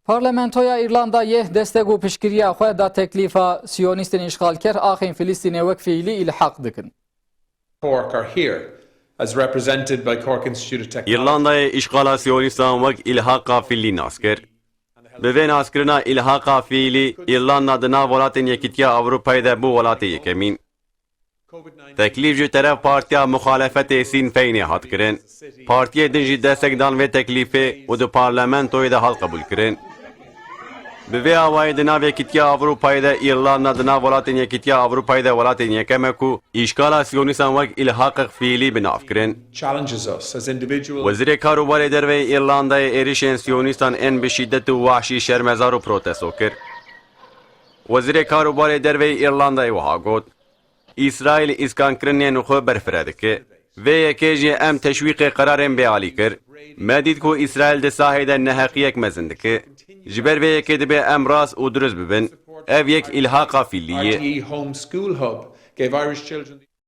Parlamentoya İrlandayê destek û piştgiriya xwe da teklîfa Siyonîstên îşgalker axên Filîstînê wek fiilî ilhaq dikin. Cork are here, as represented by Cork Institute of Technology. İrlanda'ya işgala Siyonistan vek ilhaka fiilî naskir. Bi vê naskirina ilhaka fiilî, İrlanda di nav welatên Yekîtiya Ewropayê de bû welatê yekemîn. Teklîf ji teref Partiya Muxalefetê Sinn Féinê hat kirin. Partiyê din jî destek dan vê teklîfê û di parlamentoyê de hat qebûl kirin. Bi vê awayî di nav Yekîtiya Ewropayê de İrlanda di nav welatên Yekîtiya Ewropayê de welatên yekem e ku îşgala Siyonistan wek ilhaqek fiilî bi nav kirin. Challenges us as individuals. Wezîrê Karûbarê derveyê İrlandayê êrişên Siyonîstan ên bi şîddet û wahşî şermezar û protesto kir. Wezîrê Karûbarê derveyê İrlandayê wiha got, İsraîl îskankirinên xwe berfireh dike. Vê yekê jî em teşwîqê qerarên bêalî kir. Me dît ku İsraîl di sahê de neheqiyek mezin dike. Ji ber vê yekê dibe em rast û durist bibin. Ev yek ilhaqa fiilî ye. RTE Home School Hub gave Irish children